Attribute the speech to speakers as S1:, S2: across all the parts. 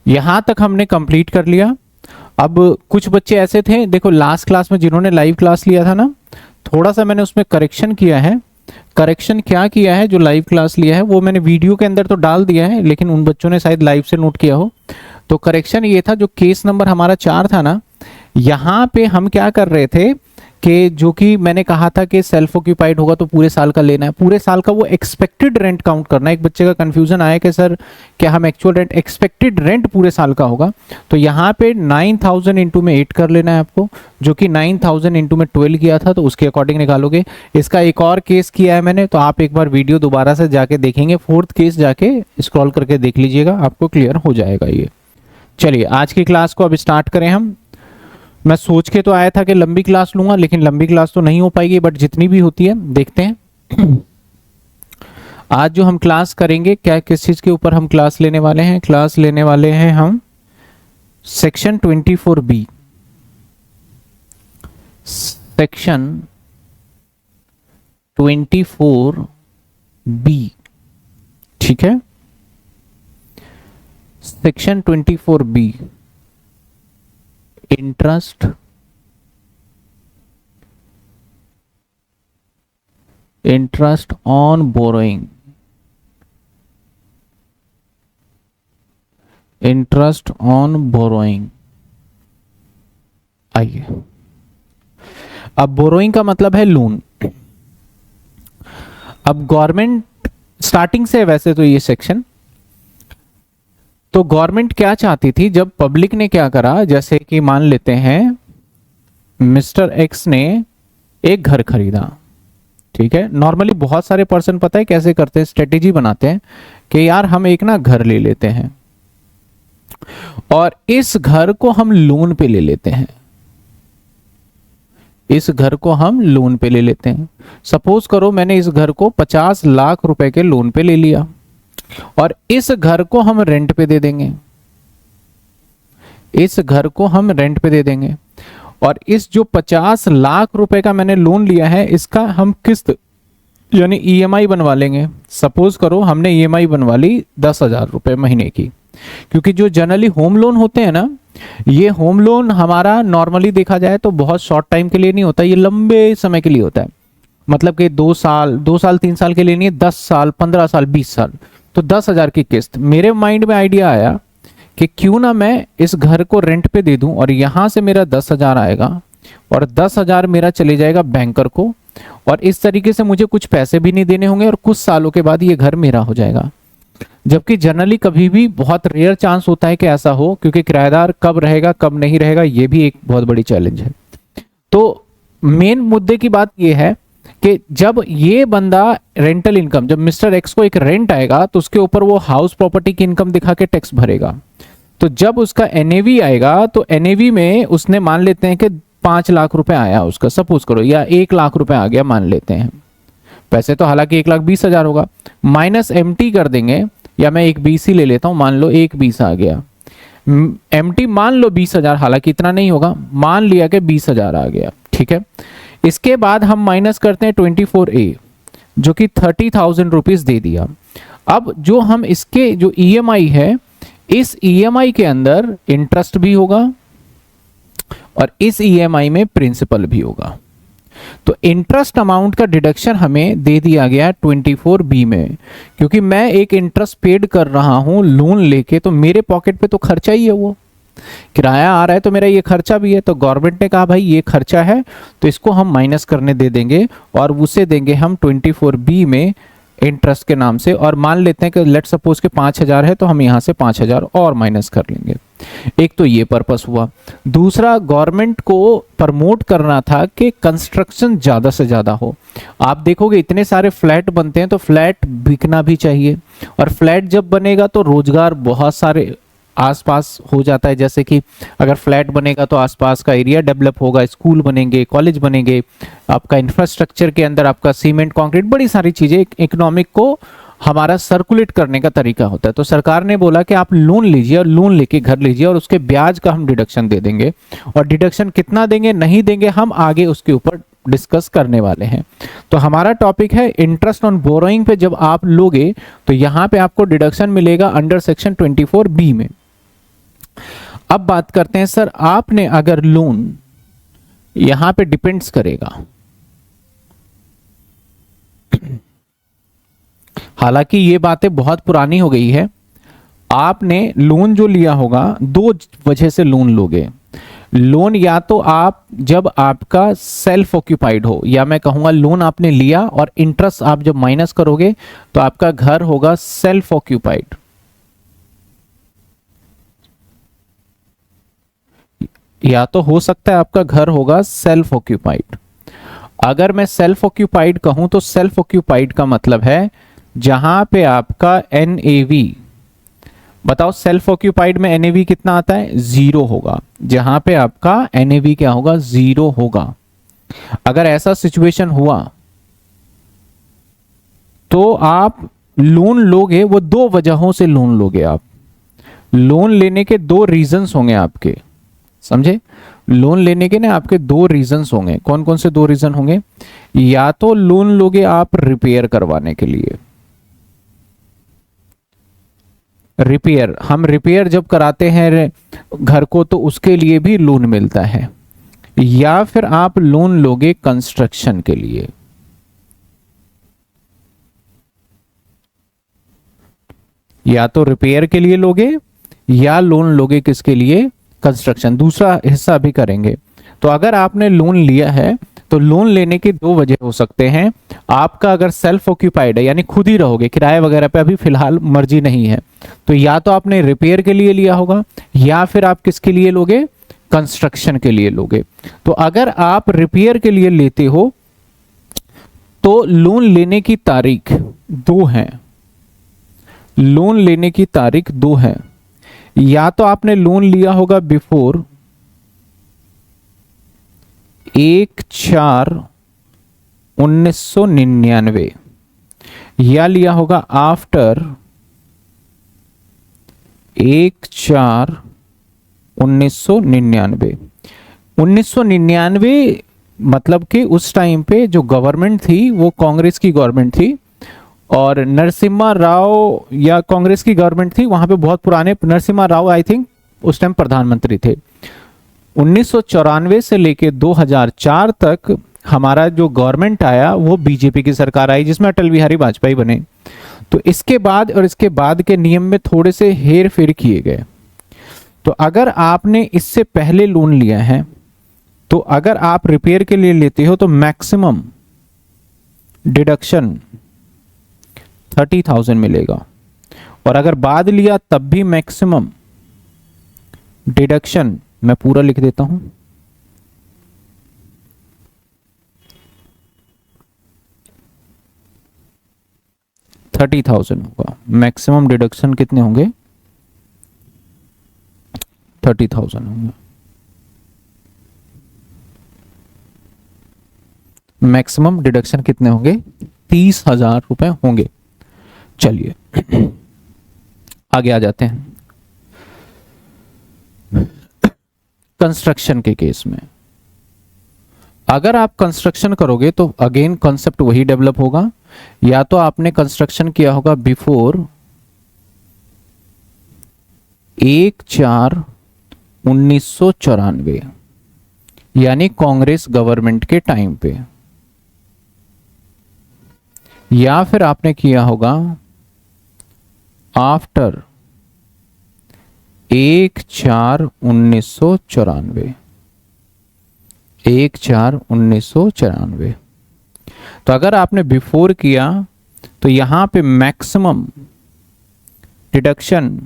S1: यहां तक हमने कंप्लीट कर लिया। अब कुछ बच्चे ऐसे थे, देखो लास्ट क्लास में जिन्होंने लाइव क्लास लिया था ना, थोड़ा सा मैंने उसमें करेक्शन किया है। करेक्शन क्या किया है, जो लाइव क्लास लिया है वो मैंने वीडियो के अंदर तो डाल दिया है, लेकिन उन बच्चों ने शायद लाइव से नोट किया हो। तो करेक्शन ये था, जो केस नंबर हमारा 4 था ना, यहाँ पे हम क्या कर रहे थे कि जो कि मैंने कहा था कि सेल्फ ऑक्यूपाइड होगा तो पूरे साल का लेना है, पूरे साल का वो एक्सपेक्टेड रेंट काउंट करना है। एक बच्चे का कंफ्यूजन आया कि सर क्या हम एक्चुअल रेंट, एक्सपेक्टेड रेंट पूरे साल का होगा, तो यहाँ पे 9000 इंटू में 8 कर लेना है आपको, जो कि 9000 इंटू में 12 किया था, तो उसके अकॉर्डिंग निकालोगे। इसका एक और केस किया है मैंने, तो आप एक बार वीडियो दोबारा से जाके देखेंगे, 4th केस जाके स्क्रॉल करके देख लीजिएगा, आपको क्लियर हो जाएगा ये। चलिए आज की क्लास को अब स्टार्ट करें हम। मैं सोच के तो आया था कि लंबी क्लास लूंगा, लेकिन लंबी क्लास तो नहीं हो पाएगी, बट जितनी भी होती है देखते हैं। आज जो हम क्लास करेंगे, क्या किस चीज के ऊपर हम क्लास लेने वाले हैं, क्लास लेने वाले हैं हम सेक्शन 24B, सेक्शन 24B, ठीक है, section 24B, interest, interest on borrowing, interest on borrowing. आइए, अब बोरोइंग का मतलब है लोन। अब गवर्नमेंट स्टार्टिंग से, वैसे तो ये सेक्शन, तो गवर्नमेंट क्या चाहती थी, जब पब्लिक ने क्या करा, जैसे कि मान लेते हैं मिस्टर एक्स ने एक घर खरीदा, ठीक है। नॉर्मली बहुत सारे पर्सन पता है कैसे करते हैं, स्ट्रेटेजी बनाते हैं कि यार हम एक ना घर ले लेते हैं और इस घर को हम लोन पे ले लेते हैं, इस घर को हम लोन पे ले लेते हैं। सपोज करो मैंने इस घर को 50 लाख रुपए के लोन पे ले लिया और इस घर को हम रेंट पे दे देंगे, इस घर को हम रेंट पे दे देंगे, और इस जो 50 लाख रुपए का मैंने लोन लिया है, इसका हम किस्त यानी ईएमआई बनवा लेंगे। सपोज करो हमने ईएमआई बनवा ली 10,000 रुपए महीने की, क्योंकि जो जनरली होम लोन होते हैं ना, ये होम लोन हमारा नॉर्मली देखा जाए तो बहुत शॉर्ट टाइम के लिए नहीं होता, ये लंबे समय के लिए होता है। मतलब कि 2 साल 3 साल के लिए नहीं है, 10 साल 15 साल 20 साल। तो 10,000 की किस्त, मेरे माइंड में आइडिया आया कि क्यों ना मैं इस घर को रेंट पे दे दूं और यहां से मेरा 10,000 आएगा और 10,000 मेरा चले जाएगा बैंकर को, और इस तरीके से मुझे कुछ पैसे भी नहीं देने होंगे और कुछ सालों के बाद ये घर मेरा हो जाएगा। जबकि जनरली कभी भी बहुत रेयर चांस होता है कि ऐसा हो, क्योंकि किराएदार कब रहेगा कब नहीं रहेगा ये भी एक बहुत बड़ी चैलेंज है। तो मेन मुद्दे की बात ये है कि जब ये बंदा रेंटल इनकम, जब मिस्टर एक्स को एक रेंट आएगा तो उसके ऊपर वो हाउस प्रॉपर्टी की इनकम दिखा के टैक्स भरेगा। तो जब उसका एनएवी आएगा तो एनएवी में उसने मान लेते हैं कि 5 लाख रुपए आया उसका, सपोज करो, या 1 लाख रुपए आ गया मान लेते हैं। पैसे तो हालांकि 1,20,000 होगा, माइनस एमटी कर देंगे, या मैं एक 20 ही ले लेता हूं, मान लो 1,20 आ गया, एमटी मान लो 20,000, हालांकि इतना नहीं होगा, मान लिया कि 20,000 आ गया, ठीक है। इसके बाद हम माइनस करते हैं 24A, जो कि 30,000 रुपीज दे दिया। अब जो हम इसके जो ईएमआई है, इस ईएमआई के अंदर इंटरेस्ट भी होगा और इस ईएमआई में प्रिंसिपल भी होगा। तो इंटरेस्ट अमाउंट का डिडक्शन हमें दे दिया गया 24B में, क्योंकि मैं एक इंटरेस्ट पेड कर रहा हूं लोन लेके, तो मेरे पॉकेट पे तो खर्चा ही है, वो किराया आ रहा है तो मेरा ये खर्चा भी है। तो गवर्नमेंट ने कहा भाई ये खर्चा है तो इसको हम माइनस करने दे देंगे और उसे देंगे हम 24B में इंटरेस्ट के नाम से। और मान लेते हैं कि लेट सपोज के 5,000 है तो हम यहाँ से 5,000 और माइनस कर लेंगे। एक तो ये पर्पस हुआ। दूसरा, गवर्नमेंट को प्रमोट करना था कि कंस्ट्रक्शन ज़्यादा से ज़्यादा हो। आप देखोगे इतने सारे फ्लैट बनते हैं तो फ्लैट बिकना भी चाहिए, और फ्लैट जब बनेगा तो रोजगार बहुत सारे आसपास हो जाता है। जैसे कि अगर फ्लैट बनेगा तो आसपास का एरिया डेवलप होगा, स्कूल बनेंगे, कॉलेज बनेंगे, आपका इंफ्रास्ट्रक्चर के अंदर आपका सीमेंट, कंक्रीट, बड़ी सारी चीज़ें इकोनॉमिक को हमारा सर्कुलेट करने का तरीका होता है। तो सरकार ने बोला कि आप लोन लीजिए और लोन लेके घर लीजिए और उसके ब्याज का हम डिडक्शन दे देंगे, और डिडक्शन कितना देंगे नहीं देंगे हम आगे उसके ऊपर डिस्कस करने वाले हैं। तो हमारा टॉपिक है इंटरेस्ट ऑन बोरोइंग पे जब आप लोगे तो यहाँ पे आपको डिडक्शन मिलेगा अंडर सेक्शन 24B में। अब बात करते हैं सर, आपने अगर लोन, यहां पे डिपेंड्स करेगा, हालांकि ये बातें बहुत पुरानी हो गई है। आपने लोन जो लिया होगा, दो वजह से लोन लोगे। लोन या तो आप जब आपका सेल्फ ऑक्यूपाइड हो, या मैं कहूंगा लोन आपने लिया और इंटरेस्ट आप जब माइनस करोगे तो आपका घर होगा सेल्फ ऑक्यूपाइड। या तो हो सकता है आपका घर होगा सेल्फ ऑक्यूपाइड। अगर मैं सेल्फ ऑक्यूपाइड कहूं तो सेल्फ ऑक्यूपाइड का मतलब है जहां पे आपका एनएवी, बताओ सेल्फ ऑक्यूपाइड में एनएवी कितना आता है, 0 होगा। जहां पे आपका एनएवी क्या होगा, 0 होगा। अगर ऐसा सिचुएशन हुआ तो आप लोन लोगे, वो दो वजहों से लोन लोगे। आप लोन लेने के दो रीजंस होंगे आपके, समझे? लोन लेने के ना आपके दो रीजंस होंगे। कौन कौन से दो रीजन होंगे? या तो लोन लोगे आप रिपेयर करवाने के लिए, रिपेयर, हम रिपेयर जब कराते हैं घर को तो उसके लिए भी लोन मिलता है। या फिर आप लोन लोगे कंस्ट्रक्शन के लिए। या तो रिपेयर के लिए लोगे या लोन लोगे किसके लिए, कंस्ट्रक्शन। दूसरा हिस्सा भी करेंगे। तो अगर आपने लोन लिया है तो लोन लेने के दो वजह हो सकते हैं। आपका अगर सेल्फ ऑक्यूपाइड है, यानी खुद ही रहोगे, किराए वगैरह पे अभी फिलहाल मर्जी नहीं है, तो या तो आपने रिपेयर के लिए लिया होगा या फिर आप किसके लिए लोगे, कंस्ट्रक्शन के लिए लोगे। तो अगर आप रिपेयर के लिए लेते हो तो लोन लेने की तारीख 2 है, लोन लेने की तारीख 2 है। या तो आपने लोन लिया होगा बिफोर 1/4/1999 या लिया होगा आफ्टर 1/4/1999। 1999 मतलब कि उस टाइम पे जो गवर्नमेंट थी वो कांग्रेस की गवर्नमेंट थी, और नरसिम्हा राव या कांग्रेस की गवर्नमेंट थी वहां पे, बहुत पुराने नरसिम्हा राव आई थिंक उस टाइम प्रधानमंत्री थे। 1994 से लेके 2004 तक हमारा जो गवर्नमेंट आया वो बीजेपी की सरकार आई, जिसमें अटल बिहारी वाजपेयी बने। तो इसके बाद और इसके बाद के नियम में थोड़े से हेर फेर किए गए। तो अगर आपने इससे पहले लोन लिया है तो अगर आप रिपेयर के लिए लेते हो तो मैक्सिमम डिडक्शन 30,000 मिलेगा, और अगर बाद लिया तब भी मैक्सिमम डिडक्शन, मैं पूरा लिख देता हूं, 30,000 होगा। मैक्सिमम डिडक्शन कितने होंगे, 30,000 होंगे। मैक्सिमम डिडक्शन कितने होंगे, 30,000 रुपए होंगे। चलिए आगे आ जाते हैं। कंस्ट्रक्शन के केस में अगर आप कंस्ट्रक्शन करोगे तो अगेन कॉन्सेप्ट वही डेवलप होगा। या तो आपने कंस्ट्रक्शन किया होगा बिफोर 1/4/1994 यानी कांग्रेस गवर्नमेंट के टाइम पे, या फिर आपने किया होगा आफ्टर 1/4/1994, 1/4/1994। तो अगर आपने बिफोर किया तो यहां पे मैक्सिमम डिडक्शन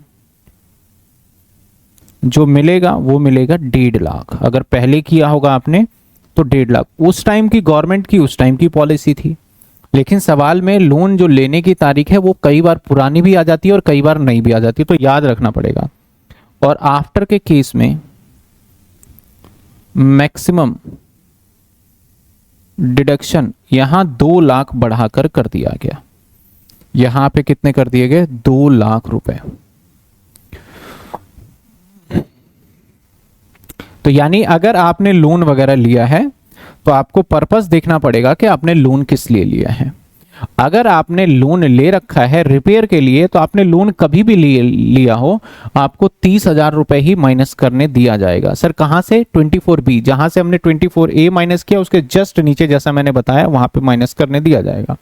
S1: जो मिलेगा वो मिलेगा 1.5 लाख। अगर पहले किया होगा आपने तो 1.5 लाख। उस टाइम की गवर्नमेंट की उस टाइम की पॉलिसी थी, लेकिन सवाल में लोन जो लेने की तारीख है वो कई बार पुरानी भी आ जाती है और कई बार नहीं भी आ जाती है, तो याद रखना पड़ेगा। और आफ्टर के केस में मैक्सिमम डिडक्शन यहां 2 लाख बढ़ाकर कर दिया गया। यहां पे कितने कर दिए गए, 2 लाख रुपए। तो यानी अगर आपने लोन वगैरह लिया है तो आपको पर्पस देखना पड़ेगा कि आपने लोन किस लिए लिया है। अगर आपने लोन ले रखा है रिपेयर के लिए, तो आपने लोन कभी भी लिया हो, आपको 30,000 रुपए ही माइनस करने दिया जाएगा। सर कहां से? 24B, जहां से हमने 24A माइनस किया उसके जस्ट नीचे जैसा मैंने बताया वहां पे माइनस करने दिया जाएगा।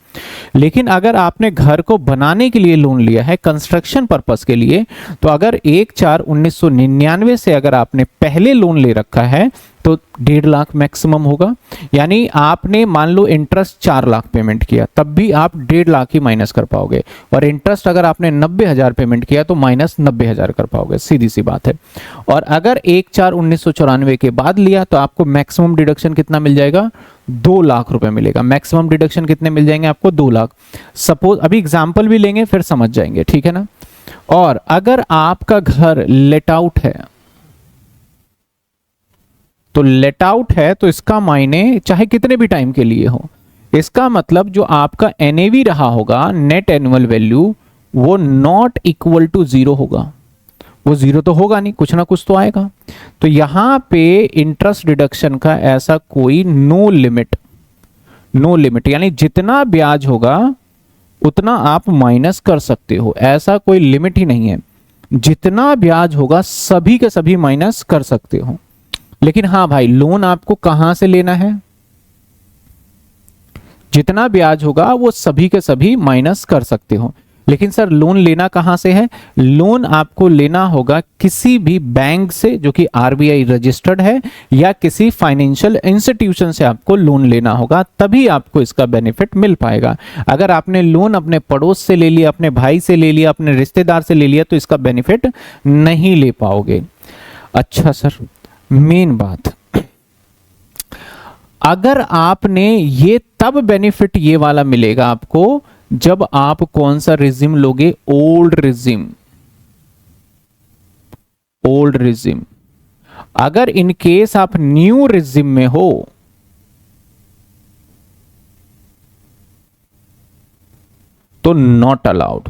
S1: लेकिन अगर आपने घर को बनाने के लिए लोन लिया है, कंस्ट्रक्शन पर्पस के लिए, तो अगर 1/4/1999 से अगर आपने पहले लोन ले रखा है तो 1.5 लाख मैक्सिमम होगा। यानी आपने मान लो इंटरेस्ट 4 लाख पेमेंट किया, तब भी आप 1.5 लाख ही माइनस कर पाओगे। और इंटरेस्ट अगर आपने 90,000 पेमेंट किया तो माइनस 90,000 कर पाओगे, सीधी सी बात है। और अगर 1/4/1994 के बाद लिया तो आपको मैक्सिमम डिडक्शन कितना मिल जाएगा? 2 लाख रुपए मिलेगा। मैक्सिमम डिडक्शन कितने मिल जाएंगे आपको? 2 लाख। सपोज अभी एग्जाम्पल भी लेंगे फिर समझ जाएंगे, ठीक है ना। और अगर आपका घर लेट आउट है, तो लेट आउट है तो इसका मायने चाहे कितने भी टाइम के लिए हो, इसका मतलब जो आपका एनएवी रहा होगा, नेट एनुअल वैल्यू, वो नॉट इक्वल टू 0 होगा। वो 0 तो होगा नहीं, कुछ ना कुछ तो आएगा। तो यहां पे इंटरेस्ट डिडक्शन का ऐसा कोई नो लिमिट, नो लिमिट यानी जितना ब्याज होगा उतना आप माइनस कर सकते हो, ऐसा कोई लिमिट ही नहीं है। जितना ब्याज होगा सभी के सभी माइनस कर सकते हो। लेकिन हाँ भाई, लोन आपको कहां से लेना है? जितना ब्याज होगा वो सभी के सभी माइनस कर सकते हो। लेकिन सर लोन लेना कहां से है? लोन आपको लेना होगा किसी भी बैंक से जो कि आरबीआई रजिस्टर्ड है, या किसी फाइनेंशियल इंस्टीट्यूशन से आपको लोन लेना होगा, तभी आपको इसका बेनिफिट मिल पाएगा। अगर आपने लोन अपने पड़ोस से ले लिया, अपने भाई से ले लिया, अपने रिश्तेदार से ले लिया, तो इसका बेनिफिट नहीं ले पाओगे। अच्छा सर, मेन बात, अगर आपने ये तब बेनिफिट ये वाला मिलेगा आपको जब आप कौन सा रिजिम लोगे? Old regime. Old regime. अगर इन केस आप न्यू रिजिम में हो तो नॉट अलाउड।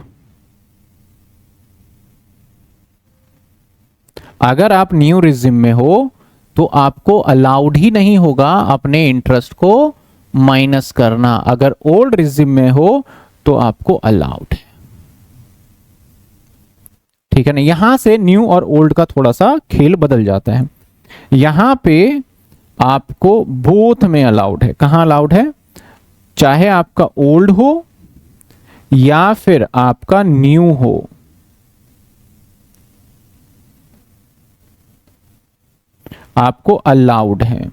S1: अगर आप न्यू रिजिम में हो तो आपको अलाउड ही नहीं होगा अपने इंटरेस्ट को माइनस करना। अगर ओल्ड रिजिम में हो तो आपको अलाउड है, ठीक है ना। यहां से न्यू और ओल्ड का थोड़ा सा खेल बदल जाता है। यहां पे आपको बोथ में अलाउड है। कहां अलाउड है? चाहे आपका ओल्ड हो या फिर आपका न्यू हो, आपको अलाउड है।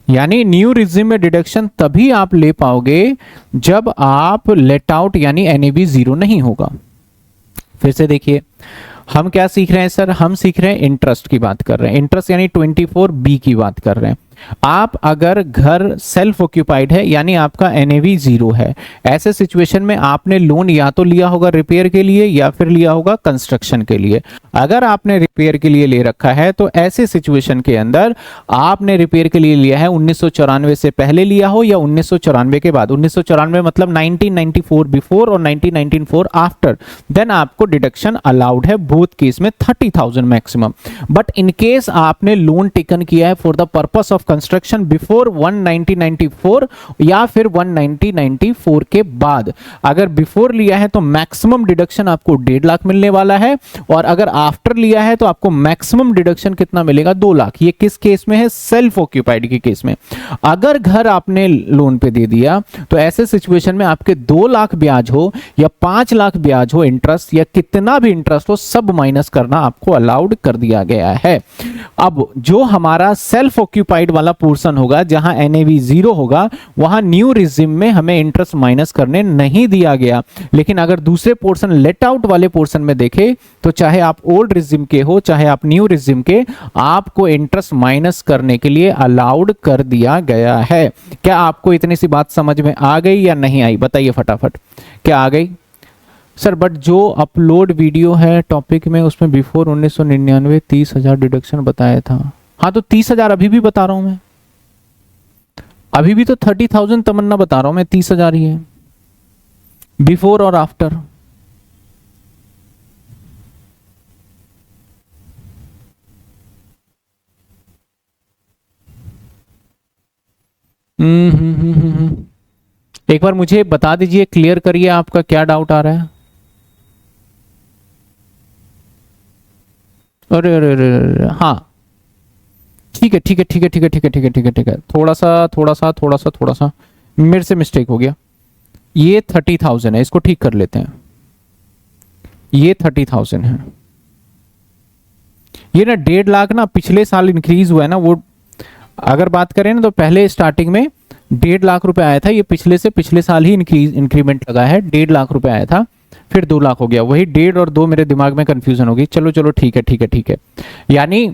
S1: यानी न्यू रिजिम में डिडक्शन तभी आप ले पाओगे जब आप लेट आउट यानी एनएबी 0 नहीं होगा। फिर से देखिए, हम क्या सीख रहे हैं सर? हम सीख रहे हैं इंटरेस्ट की बात कर रहे हैं। इंटरेस्ट यानी 24B की बात कर रहे हैं। आप अगर घर सेल्फ ऑक्यूपाइड है यानी आपका एनएवी 0 है, ऐसे सिचुएशन में आपने लोन या तो लिया होगा रिपेयर के लिए या फिर लिया होगा कंस्ट्रक्शन के लिए। अगर आपने रिपेयर के लिए ले रखा है तो ऐसे सिचुएशन के अंदर आपने रिपेयर के लिए लिया है 1994 से पहले लिया हो या 1994 के बाद, 1994 मतलब 1994 बिफोर और 1994 आफ्टर, देन आपको डिडक्शन अलाउड है बोथ केस में 30,000 मैक्सिमम। बट इन केस आपने लोन टेकन किया है for the purpose of construction before 1994 या फिर 1994 के बाद, अगर बिफोर लिया है तो मैक्सिमम डिडक्शन आपको 1.5 लाख मिलने वाला है, और अगर आफ्टर लिया है तो आपको मैक्सिमम डिडक्शन कितना मिलेगा? 2 लाख। ये किस केस में है? सेल्फ ऑक्यूपाइड के केस में। अगर घर आपने लोन पे दे दिया तो ऐसे सिचुएशन में आपके 2 लाख ब्याज हो या 5 लाख ब्याज हो, इंटरेस्ट या कितना भी इंटरेस्ट हो, सब माइनस करना आपको अलाउड कर दिया गया है। अब जो हमारा सेल्फ ऑक्यूपाइड वाला पोर्शन होगा, जहां एनएवी 0 होगा, वहां न्यू रिजिम में हमें इंटरेस्ट माइनस करने नहीं दिया गया। लेकिन अगर दूसरे पोर्शन लेट आउट वाले पोर्शन में देखें तो चाहे आप ओल्ड रिजिम के हो चाहे आप न्यू रिजिम के, आपको इंटरेस्ट माइनस करने के लिए अलाउड कर दिया गया है। क्या आपको इतनी सी बात समझ में आ गई या नहीं आई? बताइए फटाफट, क्या आ गई? सर बट जो अपलोड वीडियो है टॉपिक में उसमें बिफोर 1999 30,000 डिडक्शन बताया था। हाँ तो 30,000 अभी भी बता रहा हूं मैं, अभी भी तो 30,000 तमन्ना बता रहा हूं मैं, 30,000 ही है बिफोर और आफ्टर। हम्म हम्म हम्म हम्म, हम्म। एक बार मुझे बता दीजिए, क्लियर करिए, आपका क्या डाउट आ रहा है। अरे अरे अरे अरे, हाँ ठीक है ठीक है ठीक है ठीक है ठीक है ठीक है ठीक है ठीक है, थोड़ा सा मेरे से मिस्टेक हो गया। ये 30,000 है, इसको ठीक कर लेते हैं। ये 30,000 है। ये ना 1.5 लाख ना पिछले साल इंक्रीज हुआ है ना, वो अगर बात करें ना तो पहले स्टार्टिंग में 1.5 लाख रुपए आया था, ये पिछले से पिछले साल ही इंक्रीमेंट लगा है। 1.5 लाख रुपए आया था, फिर 2 लाख हो गया। वही 1.5 और 2 मेरे दिमाग में कंफ्यूजन होगी। चलो चलो ठीक है ठीक है ठीक है। यानी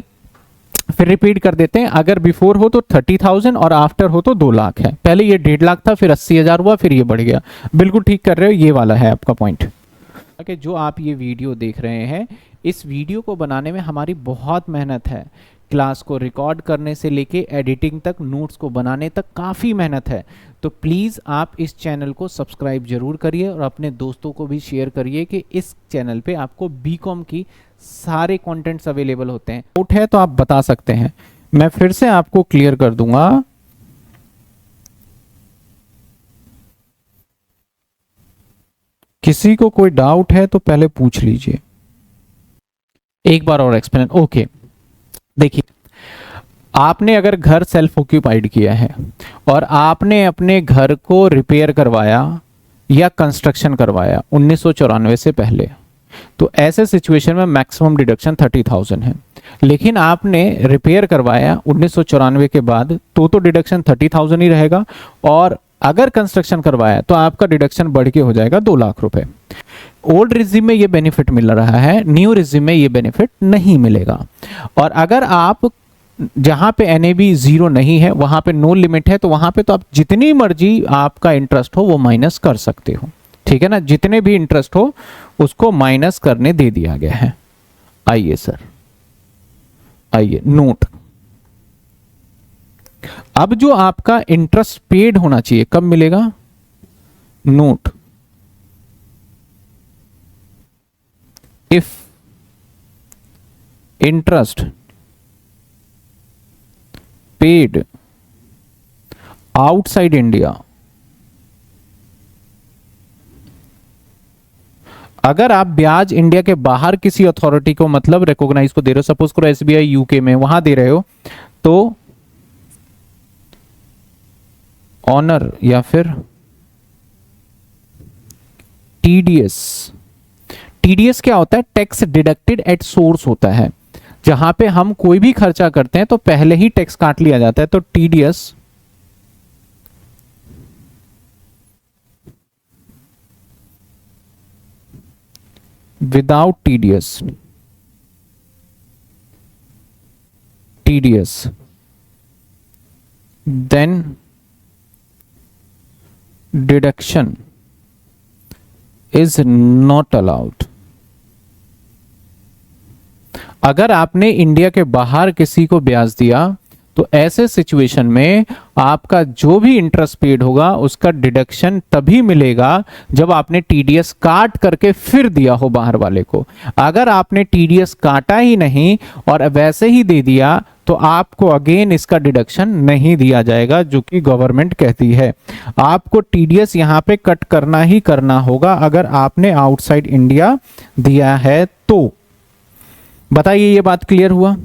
S1: फिर रिपीट कर देते हैं, अगर बिफोर हो तो 30,000 और आफ्टर हो तो 2 लाख है। पहले ये 1.5 लाख था, फिर 80,000 हुआ, फिर ये बढ़ गया। बिल्कुल ठीक कर रहे हो, ये वाला है आपका पॉइंट। कि जो आप ये वीडियो देख रहे हैं, इस वीडियो को बनाने में हमारी बहुत मेहनत है। क्लास को रिकॉर्ड करने से लेके एडिटिंग तक, नोट्स को बनाने तक काफ़ी मेहनत है। तो प्लीज़ आप इस चैनल को सब्सक्राइब जरूर करिए और अपने दोस्तों को भी शेयर करिए कि इस चैनल पे आपको बीकॉम की सारे कंटेंट्स अवेलेबल होते हैं। डाउट है तो आप बता सकते हैं, मैं फिर से आपको क्लियर कर दूंगा। किसी को कोई डाउट है तो पहले पूछ लीजिए, एक बार और एक्सप्लेन। ओके, देखिए, आपने अगर घर सेल्फ ऑक्यूपाइड किया है और आपने अपने घर को रिपेयर करवाया या कंस्ट्रक्शन करवाया 1994 से पहले, तो ऐसे सिचुएशन में मैक्सिमम डिडक्शन 30,000 है। लेकिन आपने रिपेयर करवाया 1994 के बाद तो डिडक्शन 30,000 ही रहेगा, और अगर कंस्ट्रक्शन करवाया तो आपका डिडक्शन बढ़ के हो जाएगा 2 लाख रुपए। ओल्ड रिजिम में ये बेनिफिट मिल रहा है, न्यू रिजिम में ये बेनिफिट नहीं मिलेगा। और अगर आप जहां पे एनएबी 0 नहीं है, वहां पे नो लिमिट है, तो वहां पे तो आप जितनी मर्जी आपका इंटरेस्ट हो वो माइनस कर सकते हो। ठीक है ना, जितने भी इंटरेस्ट हो उसको माइनस करने दे दिया गया है। आइए सर, आइए नोट। अब जो आपका इंटरेस्ट पेड होना चाहिए कब मिलेगा? Note, if interest paid outside India, अगर आप ब्याज इंडिया के बाहर किसी अथॉरिटी को, मतलब रिकॉग्नाइज को दे रहे हो, सपोज करो एसबीआई यूके में वहां दे रहे हो, तो ऑनर या फिर टीडीएस। टीडीएस क्या होता है? टैक्स डिडक्टेड एट सोर्स होता है। जहां पे हम कोई भी खर्चा करते हैं तो पहले ही टैक्स काट लिया जाता है, तो TDS without TDS then deduction is not allowed. अगर आपने इंडिया के बाहर किसी को ब्याज दिया तो ऐसे सिचुएशन में आपका जो भी इंटरेस्ट पेड होगा उसका डिडक्शन तभी मिलेगा जब आपने टीडीएस काट करके फिर दिया हो बाहर वाले को। अगर आपने टीडीएस काटा ही नहीं और वैसे ही दे दिया तो आपको अगेन इसका डिडक्शन नहीं दिया जाएगा, जो कि गवर्नमेंट कहती है। आपको टीडीएस यहां पे कट करना ही करना होगा अगर आपने आउटसाइड इंडिया दिया है तो। बताइए, ये बात क्लियर हुआ?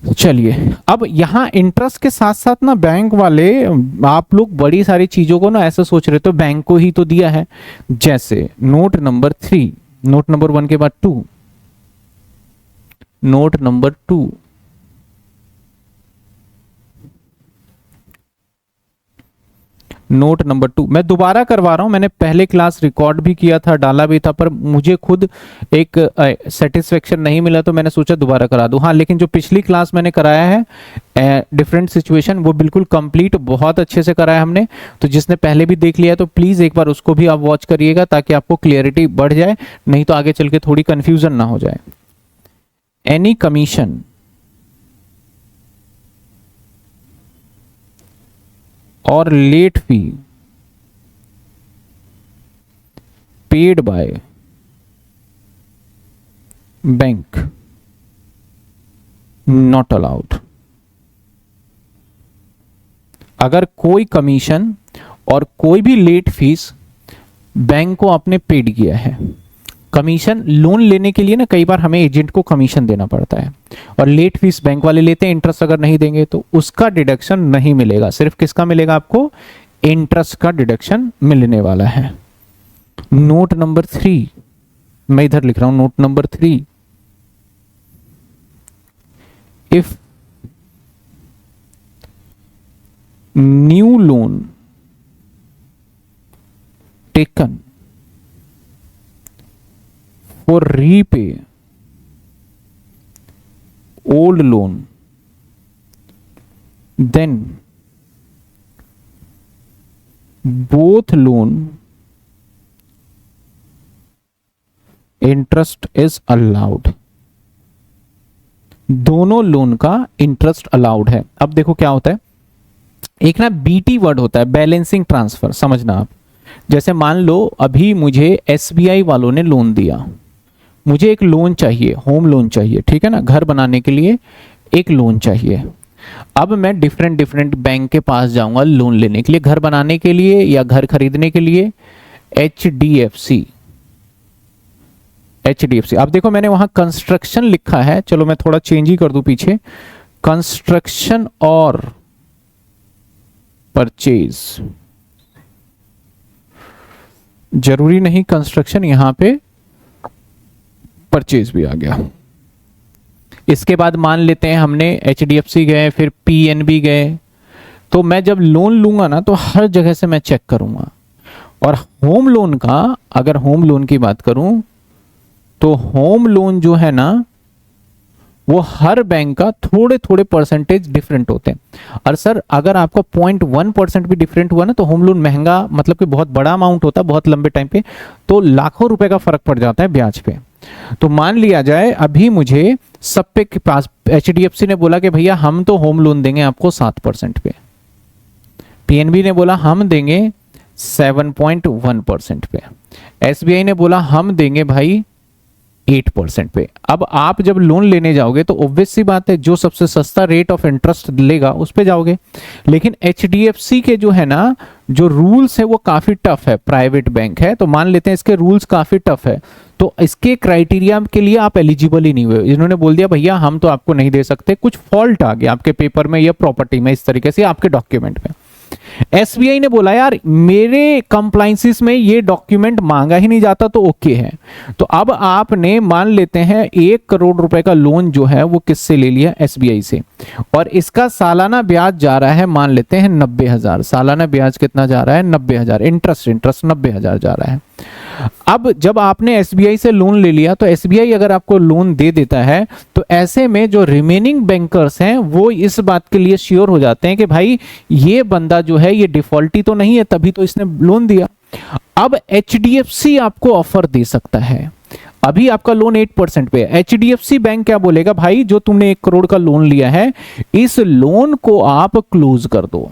S1: चलिए, अब यहां इंटरेस्ट के साथ साथ ना बैंक वाले, आप लोग बड़ी सारी चीजों को ना ऐसे सोच रहे तो बैंक को ही तो दिया है। जैसे नोट नंबर 3, नोट नंबर 1 के बाद 2, नोट नंबर 2, नोट नंबर 2 मैं दोबारा करवा रहा हूं। मैंने पहले क्लास रिकॉर्ड भी किया था, डाला भी था, पर मुझे खुद एक सेटिस्फेक्शन नहीं मिला तो मैंने सोचा दोबारा करा दूं। हाँ, लेकिन जो पिछली क्लास मैंने कराया है डिफरेंट सिचुएशन, वो बिल्कुल कंप्लीट बहुत अच्छे से कराया हमने। तो जिसने पहले भी देख लिया तो प्लीज एक बार उसको भी आप वॉच करिएगा ताकि आपको क्लियरिटी बढ़ जाए, नहीं तो आगे चल के थोड़ी कंफ्यूजन ना हो जाए। Any commission or late fee paid by bank not allowed. अगर कोई कमीशन और कोई भी लेट फीस बैंक को आपने पेड किया है, कमीशन लोन लेने के लिए ना कई बार हमें एजेंट को कमीशन देना पड़ता है और लेट फीस बैंक वाले लेते हैं, इंटरेस्ट अगर नहीं देंगे तो उसका डिडक्शन नहीं मिलेगा, सिर्फ किसका मिलेगा आपको, इंटरेस्ट का डिडक्शन मिलने वाला है। नोट नंबर 3, मैं इधर लिख रहा हूं note number 3, if new loan taken for repay old loan, then both loan interest is allowed, दोनों लोन का इंटरेस्ट अलाउड है। अब देखो क्या होता है, एक ना बीटी वर्ड होता है, बैलेंसिंग ट्रांसफर, समझना आप। जैसे मान लो अभी मुझे एसबीआई वालों ने लोन दिया, मुझे एक लोन चाहिए, होम लोन चाहिए, ठीक है ना, घर बनाने के लिए एक लोन चाहिए। अब मैं डिफरेंट बैंक के पास जाऊंगा लोन लेने के लिए, घर बनाने के लिए या घर खरीदने के लिए। एचडीएफसी, अब देखो मैंने वहां कंस्ट्रक्शन लिखा है, चलो मैं थोड़ा चेंज ही कर दूं पीछे, कंस्ट्रक्शन और परचेज, जरूरी नहीं कंस्ट्रक्शन, यहां पे परचेज भी आ गया। इसके बाद मान लेते हैं हमने एचडीएफसी गए, फिर पीएनबी गए, तो मैं जब लोन लूंगा ना तो हर जगह से मैं चेक करूंगा। और होम लोन का, अगर होम लोन की बात करूं तो होम लोन जो है ना वो हर बैंक का थोड़े थोड़े परसेंटेज डिफरेंट होते हैं। और सर अगर आपका 0.1% भी डिफरेंट हुआ ना तो होम लोन महंगा, मतलब कि बहुत बड़ा अमाउंट होता है, बहुत लंबे टाइम पे, तो लाखों रुपए का फर्क पड़ जाता है ब्याज पे। तो मान लिया जाए अभी मुझे सब पे के पास एचडीएफसी ने बोला कि भैया हम तो होम लोन देंगे आपको 7% पे, पीएनबी ने बोला हम देंगे 7.1% पे, एसबीआई ने बोला हम देंगे भाई 8% पे। अब आप जब लोन लेने जाओगे तो ऑब्वियस सी बात है जो सबसे सस्ता रेट ऑफ इंटरेस्ट लेगा उस पे जाओगे। लेकिन एचडीएफसी के जो है ना जो रूल्स है वो काफी टफ है, प्राइवेट बैंक है तो मान लेते हैं इसके रूल्स काफी टफ है, तो इसके क्राइटेरिया के लिए आप एलिजिबल ही नहीं हुए। इन्होंने बोल दिया भैया हम तो आपको नहीं दे सकते, कुछ फॉल्ट आ गया आपके पेपर में या प्रॉपर्टी में, इस तरीके से आपके डॉक्यूमेंट में। एसबीआई ने बोला यार मेरे कंप्लायंसेस में ये डॉक्यूमेंट मांगा ही नहीं जाता तो ओके है। तो अब आपने मान लेते हैं 1 करोड़ रुपए का लोन जो है वो किससे ले लिया, एसबीआई से, और इसका सालाना ब्याज जा रहा है मान लेते हैं 90,000, सालाना ब्याज कितना जा रहा है 90,000, इंटरेस्ट 90,000 जा रहा है। अब जब आपने एसबीआई से लोन ले लिया तो एसबीआई अगर आपको लोन दे देता है तो ऐसे में जो रिमेनिंग बैंकर्स हैं वो इस बात के लिए श्योर हो जाते हैं कि भाई ये बंदा जो है ये डिफॉल्टी तो नहीं है, तभी तो इसने लोन दिया। अब एचडीएफसी आपको ऑफर दे सकता है, अभी आपका लोन 8% पे है, एचडीएफसी बैंक क्या बोलेगा, भाई जो तुमने 1 करोड़ का लोन लिया है इस लोन को आप क्लोज कर दो।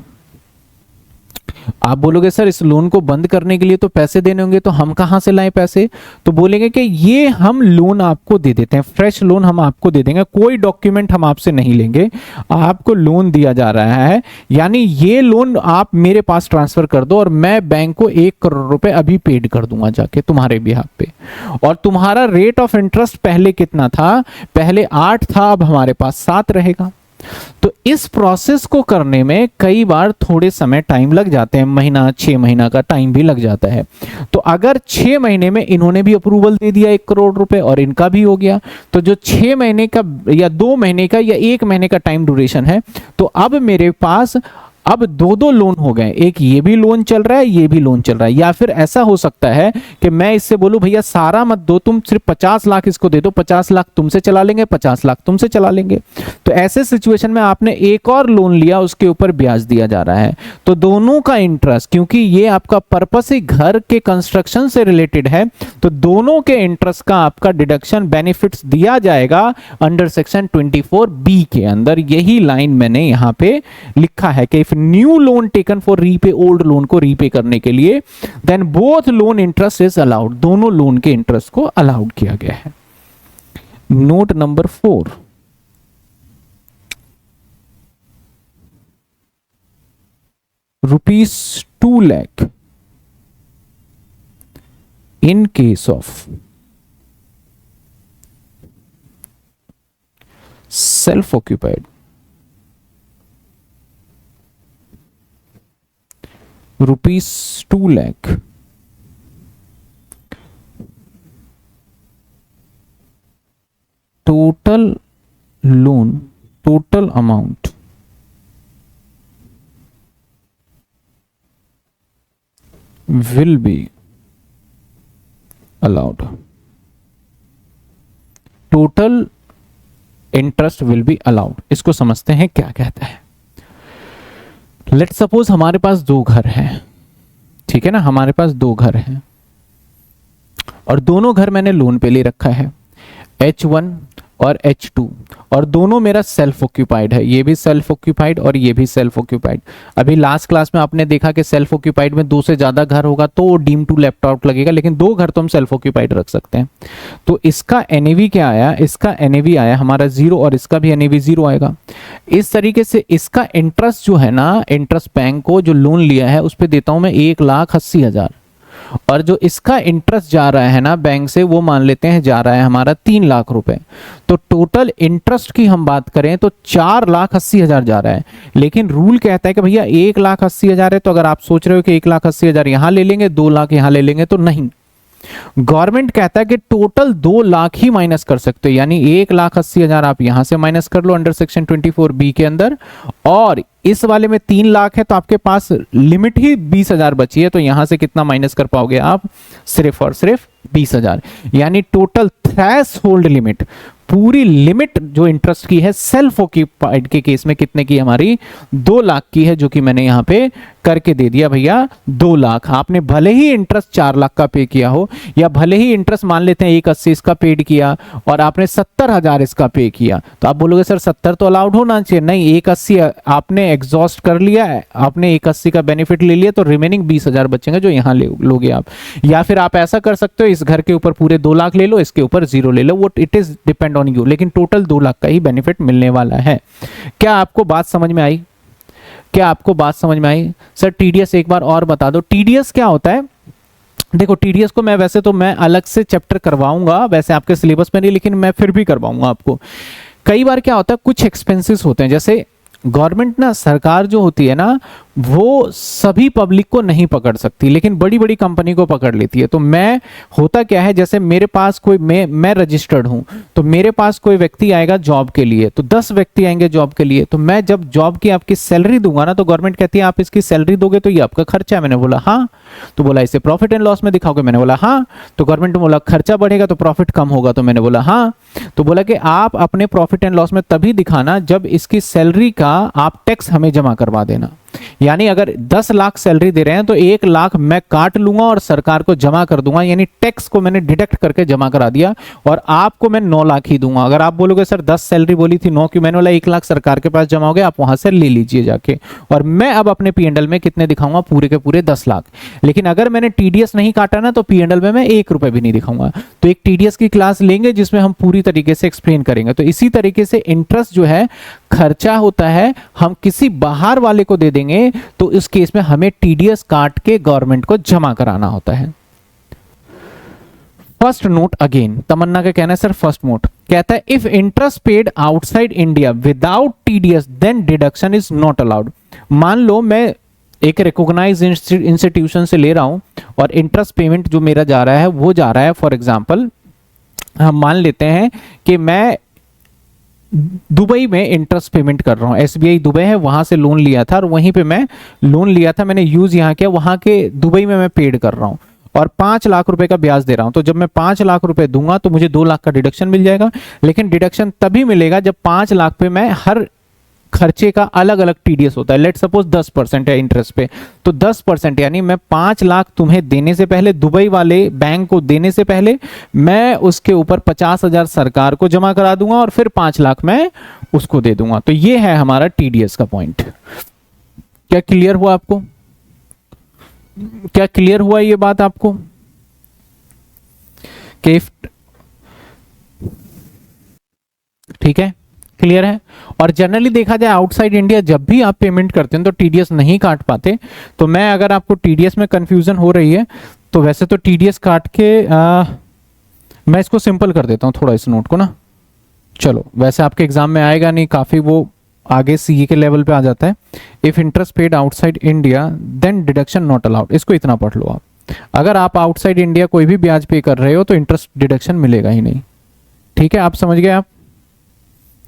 S1: आप बोलोगे सर इस लोन को बंद करने के लिए तो पैसे देने होंगे, तो हम कहां से लाएं पैसे, तो बोलेंगे कि ये हम लोन आपको दे देते हैं, फ्रेश लोन हम आपको दे देंगे, कोई डॉक्यूमेंट हम आपसे नहीं लेंगे, आपको लोन दिया जा रहा है, यानी ये लोन आप मेरे पास ट्रांसफर कर दो और मैं बैंक को 1 करोड़ रुपए अभी पेड कर दूंगा जाके तुम्हारे बिहाफ पे। और तुम्हारा रेट ऑफ इंटरेस्ट पहले कितना था, पहले 8 था, अब हमारे पास 7 रहेगा। तो इस प्रोसेस को करने में कई बार थोड़े समय टाइम लग जाते हैं, महीना 6 महीना का टाइम भी लग जाता है। तो अगर 6 महीने में इन्होंने भी अप्रूवल दे दिया 1 करोड़ रुपए और इनका भी हो गया, तो जो 6 महीने का या 2 महीने का या 1 महीने का टाइम ड्यूरेशन है, तो अब मेरे पास अब 2 लोन हो गए, एक ये भी लोन चल रहा है, ये भी लोन चल रहा है। या फिर ऐसा हो सकता है कि मैं इससे बोलूं भैया सारा मत दो, तुम सिर्फ 50 लाख इसको दे दो, 50 लाख तुमसे चला लेंगे, 50 लाख तुमसे चला लेंगे। तो ऐसे सिचुएशन में आपने एक और लोन लिया, उसके ऊपर ब्याज दिया जा रहा है, तो दोनों का इंटरेस्ट, क्योंकि ये आपका पर्पस ही घर के कंस्ट्रक्शन से रिलेटेड है, तो दोनों के इंटरेस्ट का आपका डिडक्शन बेनिफिट्स दिया जाएगा अंडर सेक्शन 24B के अंदर। यही लाइन मैंने यहां पे लिखा है कि new loan taken for repay old loan को रीपे करने के लिए, then both loan interest is allowed, दोनों लोन के इंटरेस्ट को अलाउड किया गया है। Note number 4, rupees 2 lakh in case of self occupied rupees 2 lakh total loan, total amount will be allowed, total interest will be allowed. इसको समझते हैं क्या कहता है। लेट्स सपोज हमारे पास 2 घर हैं, ठीक है ना, हमारे पास 2 घर हैं और दोनों घर मैंने लोन पे ले रखा है, H1 और H2, और दोनों मेरा सेल्फ ऑक्यूपाइड है, ये भी सेल्फ ऑक्यूपाइड और ये भी सेल्फ ऑक्यूपाइड। अभी लास्ट क्लास में आपने देखा कि सेल्फ ऑक्यूपाइड में 2 से ज्यादा घर होगा तो डीम टू लैपटॉप लगेगा, लेकिन 2 घर तो हम सेल्फ ऑक्यूपाइड रख सकते हैं। तो इसका एनएवी क्या आया, इसका एनएवी आया हमारा 0 और इसका भी एनएवी 0 आएगा। इस तरीके से इसका इंटरेस्ट जो है ना, इंटरेस्ट बैंक को जो लोन लिया है उस पर देता हूं मैं 1,80,000, और जो इसका इंटरेस्ट जा रहा है ना बैंक से, वो मान लेते हैं जा रहा है हमारा 3 लाख रुपए। तो टोटल इंटरेस्ट की हम बात करें तो 4,80,000 जा रहा है, लेकिन रूल कहता है कि भैया 1,80,000 है, तो अगर आप सोच रहे हो कि 1,80,000 यहां ले लेंगे, 2 लाख यहां ले लेंगे, तो नहीं, गवर्नमेंट कहता है कि टोटल 2 लाख ही माइनस कर सकते हो, यानी 1,80,000 आप यहां से माइनस कर लो अंडर सेक्शन 24B के अंदर, और इस वाले में 3 लाख है तो आपके पास लिमिट ही 20,000 बची है, तो यहां से कितना माइनस कर पाओगे आप, सिर्फ और सिर्फ 20,000। यानी टोटल थ्रेश होल्ड लिमिट, पूरी लिमिट जो इंटरेस्ट की है सेल्फ ऑक्यूपाइड के केस में कितने की, हमारी 2 लाख की है, जो कि मैंने यहां पे करके दे दिया भैया 2 लाख। आपने भले ही इंटरेस्ट 4 लाख का पे किया हो, या भले ही इंटरेस्ट मान लेते हैं 1,80 इसका पेड किया और आपने 70,000 इसका पे किया, तो आप बोलोगे सर 70 तो अलाउड होना चाहिए। नहीं, 1,80 आपने एग्जॉस्ट कर लिया है, आपने 1,80 का बेनिफिट ले लिया, तो रिमेनिंग 20,000 बचेंगे जो यहां लोगे आप। या फिर आप ऐसा कर सकते हो, इस घर के ऊपर पूरे 2 लाख ले लो, इसके ऊपर 0 ले लो, वो it is depend on you, लेकिन टोटल 2 लाख का ही बेनिफिट मिलने वाला है। क्या आपको बात समझ में आई? क्या आपको बात समझ में आई? सर टीडीएस एक बार और बता दो, टीडीएस क्या होता है? देखो टीडीएस को मैं वैसे तो मैं अलग से चैप्टर करवाऊंगा, वैसे आपके सिलेबस में नहीं, लेकिन मैं फिर भी करवाऊंगा आपको। कई बार क्या होता है, कुछ एक्सपेंसेस होते हैं, जैसे गवर्नमेंट ना, सरकार जो होती है ना, वो सभी पब्लिक को नहीं पकड़ सकती, लेकिन बड़ी बड़ी कंपनी को पकड़ लेती है। तो मैं, होता क्या है, जैसे मेरे पास कोई, मैं रजिस्टर्ड हूं, तो मेरे पास कोई व्यक्ति आएगा जॉब के लिए, तो 10 व्यक्ति आएंगे जॉब के लिए, तो मैं जब जॉब की आपकी सैलरी दूंगा ना, तो गवर्नमेंट कहती है आप इसकी सैलरी दोगे तो ये आपका खर्चा है। मैंने बोला हाँ, तो बोला इसे प्रॉफिट एंड लॉस में दिखाओगे, मैंने बोला हाँ, तो गवर्नमेंट ने बोला खर्चा बढ़ेगा तो प्रॉफिट कम होगा, तो मैंने बोला हाँ, तो बोला कि आप अपने प्रॉफिट एंड लॉस में तभी दिखाना जब इसकी सैलरी का आप टैक्स हमें जमा करवा देना। यानी अगर 10 लाख सैलरी दे रहे हैं तो 1 लाख मैं काट लूंगा और सरकार को जमा कर दूंगा, यानी टैक्स को मैंने डिडक्ट करके जमा करा दिया, और आपको मैं 9 लाख ही दूंगा। अगर आप बोलोगे सर 10 सैलरी बोली थी 9 की, मैंने बोला 1 लाख सरकार के पास जमा हो गया, आप वहां से ले लीजिए जाके, और मैं अब अपने पीएनएल में कितने दिखाऊंगा, पूरे के पूरे 10 लाख। लेकिन अगर मैंने टीडीएस नहीं काटा ना, तो पीएनएल में मैं 1 रुपए भी नहीं दिखाऊंगा। तो एक टीडीएस की क्लास लेंगे जिसमें हम पूरी तरीके से एक्सप्लेन करेंगे। तो इसी तरीके से इंटरेस्ट जो है खर्चा होता है, हम किसी बाहर वाले को दे देंगे तो इस केस में हमें टीडीएस काट के गवर्नमेंट को जमा कराना होता है। फर्स्ट नोट अगेन, तमन्ना का कहना है सर फर्स्ट नोट कहता है if interest paid outside India without TDS then deduction is not allowed. मान लो मैं एक रिकॉग्नाइज्ड इंस्टीट्यूशन से ले रहा हूं और इंटरेस्ट पेमेंट जो मेरा जा रहा है वो जा रहा है, फॉर एग्जांपल हम मान लेते हैं कि मैं दुबई में इंटरेस्ट पेमेंट कर रहा हूँ, एसबीआई दुबई है, वहां से लोन लिया था और वहीं पे मैं लोन लिया था, मैंने यूज यहाँ किया, वहां के दुबई में मैं पेड कर रहा हूँ और 5 लाख रुपए का ब्याज दे रहा हूं। तो जब मैं 5 लाख रुपए दूंगा तो मुझे 2 लाख का डिडक्शन मिल जाएगा, लेकिन डिडक्शन तभी मिलेगा जब 5 लाख पे मैं हर खर्चे का अलग अलग टीडीएस होता है। लेट सपोज 10% है इंटरेस्ट पे, तो 10% यानी मैं 5 लाख तुम्हें देने से पहले, दुबई वाले बैंक को देने से पहले, मैं उसके ऊपर 50,000 सरकार को जमा करा दूंगा और फिर 5 लाख मैं उसको दे दूंगा। तो ये है हमारा टीडीएस का पॉइंट। क्या क्लियर हुआ आपको? क्या क्लियर हुआ ये बात आपको कि ठीक है, क्लियर है। और जनरली देखा जाए आउटसाइड इंडिया जब भी आप पेमेंट करते हैं तो टीडीएस नहीं काट पाते। तो मैं, अगर आपको टीडीएस में कंफ्यूजन हो रही है तो वैसे तो टीडीएस काट के मैं इसको सिंपल कर देता हूँ थोड़ा इस नोट को ना। चलो, वैसे आपके एग्जाम में आएगा नहीं, काफी वो आगे सीए के लेवल पे आ जाता है। If interest paid outside India then deduction not allowed, इसको इतना पढ़ लो आप। अगर आप आउटसाइड इंडिया कोई भी ब्याज पे कर रहे हो तो इंटरेस्ट डिडक्शन मिलेगा ही नहीं। ठीक है, आप समझ गए? आप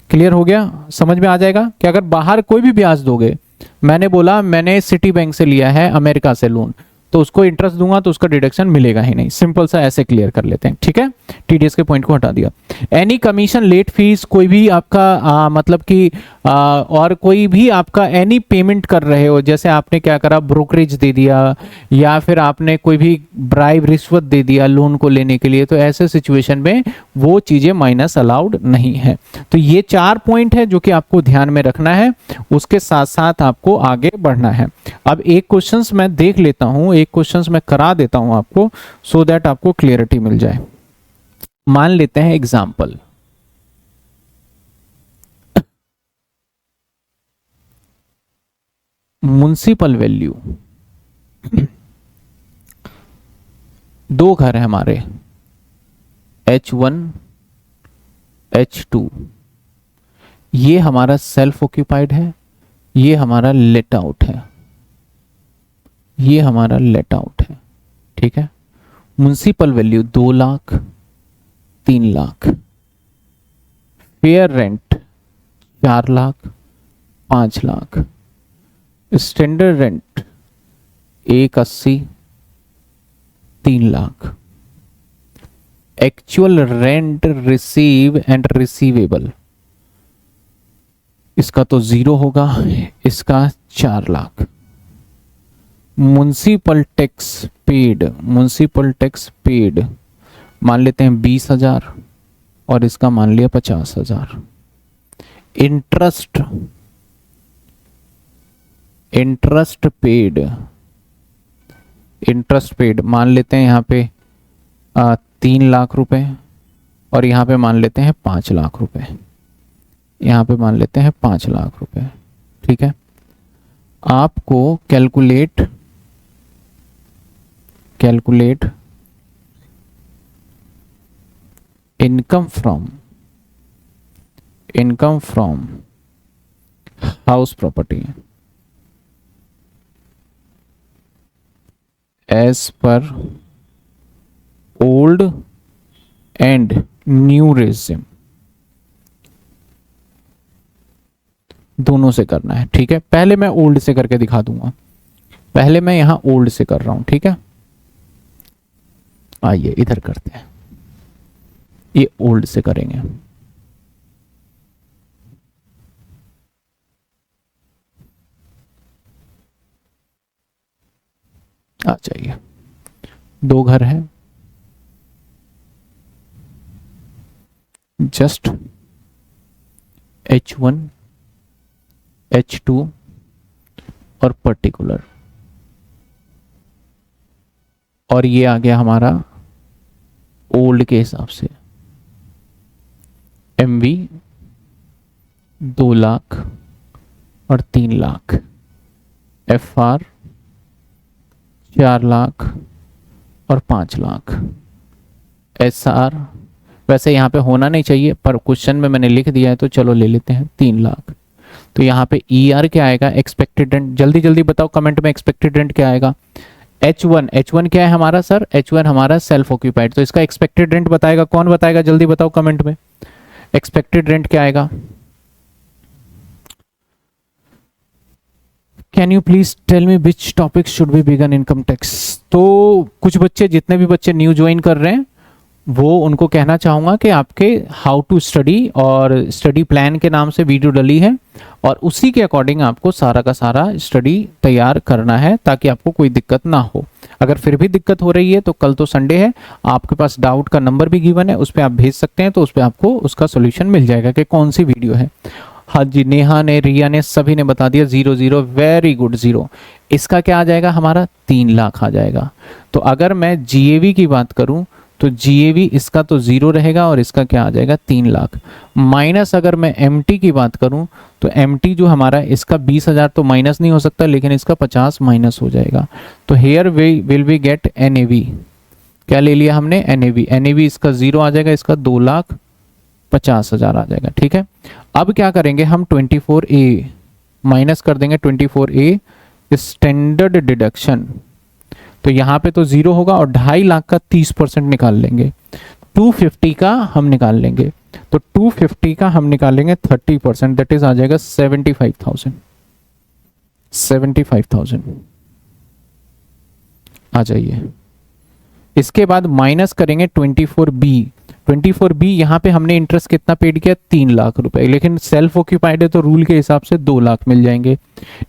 S1: क्लियर हो गया? समझ में आ जाएगा कि अगर बाहर कोई भी ब्याज दोगे, मैंने बोला मैंने सिटी बैंक से लिया है अमेरिका से लोन, तो उसको इंटरेस्ट दूंगा तो उसका डिडक्शन मिलेगा ही नहीं। सिंपल सा ऐसे क्लियर कर लेते हैं। ठीक है, टीडीएस के पॉइंट को हटा दिया। एनी कमीशन लेट फीस, कोई भी आपका मतलब कि और कोई भी आपका एनी पेमेंट कर रहे हो, जैसे आपने क्या करा, ब्रोकरेज दे दिया या फिर आपने कोई भी ब्राइब रिश्वत दे दिया लोन को लेने के लिए, तो ऐसे सिचुएशन में वो चीजें माइनस अलाउड नहीं है। तो ये 4 पॉइंट है जो कि आपको ध्यान में रखना है, उसके साथ साथ आपको आगे बढ़ना है। अब एक क्वेश्चंस मैं देख लेता हूं, एक क्वेश्चंस मैं करा देता हूं आपको, सो दैट आपको क्लियरिटी मिल जाए। मान लेते हैं एग्जाम्पल, म्युनिसिपल वैल्यू, 2 घर है हमारे, H1 H2, ये हमारा सेल्फ ऑक्यूपाइड है, ये हमारा लेट आउट है, ये हमारा लेट आउट है। ठीक है, municipal value 2 lakh, 3 lakh, fair rent 4 lakh, 5 lakh, standard rent 180, 3 lakh, actual rent receive and receivable, इसका तो 0 होगा, इसका 4 lakh. Municipal tax paid, municipal tax paid मान लेते हैं 20,000 और इसका मान लिया 50,000। Interest, interest paid, interest paid मान लेते हैं यहाँ पे 3 लाख रुपए और यहाँ पे मान लेते हैं 5 लाख रुपए, यहाँ पे मान लेते हैं 5 लाख रुपए। ठीक है, आपको calculate income from house property as per old and new regime, दोनों से करना है। ठीक है, पहले मैं ओल्ड से करके दिखा दूंगा, पहले मैं यहां ओल्ड से कर रहा हूं। ठीक है, आइए इधर करते हैं, ये ओल्ड से करेंगे। आ जाइए, 2 घर हैं, जस्ट H1 H2 और पर्टिकुलर, और ये आ गया हमारा ओल्ड के हिसाब से MV 2 लाख और 3 लाख, FR 4 लाख और 5 लाख, SR वैसे यहाँ पे होना नहीं चाहिए पर क्वेश्चन में मैंने लिख दिया है तो चलो ले लेते हैं 3 लाख। तो यहाँ पे ER क्या आएगा, एक्सपेक्टेड रेंट, जल्दी जल्दी बताओ कमेंट में एक्सपेक्टेड रेंट क्या आएगा। H1 क्या है हमारा सर, H1 हमारा सेल्फ ऑक्यूपाइड, तो इसका एक्सपेक्टेड रेंट बताएगा, कौन बताएगा जल्दी बताओ कमेंट में, एक्सपेक्टेड रेंट क्या आएगा। Can you please tell me which topic should be begun income tax. तो कुछ बच्चे, जितने भी बच्चे न्यू ज्वाइन कर रहे हैं वो उनको कहना चाहूँगा कि आपके हाउ टू स्टडी और स्टडी प्लान के नाम से वीडियो डली है और उसी के अकॉर्डिंग आपको सारा का सारा स्टडी तैयार करना है ताकि आपको कोई दिक्कत ना हो। अगर फिर भी दिक्कत हो रही है तो कल तो संडे है, आपके पास डाउट का नंबर भी गिवन है, उस पर आप भेज सकते हैं, तो उस पर आपको उसका सोल्यूशन मिल जाएगा कि कौन सी वीडियो है। हाँ जी, नेहा ने, रिया ने, सभी ने बता दिया 0 0, वेरी गुड 0। इसका क्या आ जाएगा हमारा 3 लाख आ जाएगा। तो अगर मैं GAV की बात करूं तो GAV इसका तो 0 रहेगा और इसका क्या आ जाएगा 3 लाख। माइनस अगर मैं MT की बात करूं तो MT जो हमारा इसका 20,000 तो माइनस नहीं हो सकता, लेकिन इसका 50 माइनस हो जाएगा। तो here will we get NAV, क्या ले लिया हमने NAV इसका 0 आ जाएगा, इसका 2,50,000 आ जाएगा। ठीक है, अब क्या करेंगे हम 24A माइनस कर देंगे, 24A स्टैंडर्ड डिडक्शन, तो यहाँ पे तो 0 होगा और 2.5 लाख का 30% निकाल लेंगे, 250 का हम निकाल लेंगे, तो 250 का हम निकालेंगे 30%, दैट इज आ जाएगा 75,000 आ जाइए। इसके बाद माइनस करेंगे 24B यहाँ पे हमने इंटरेस्ट कितना पेड किया 3 लाख रुपए, लेकिन सेल्फ ऑक्यूपाइड है तो रूल के हिसाब से 2 लाख मिल जाएंगे।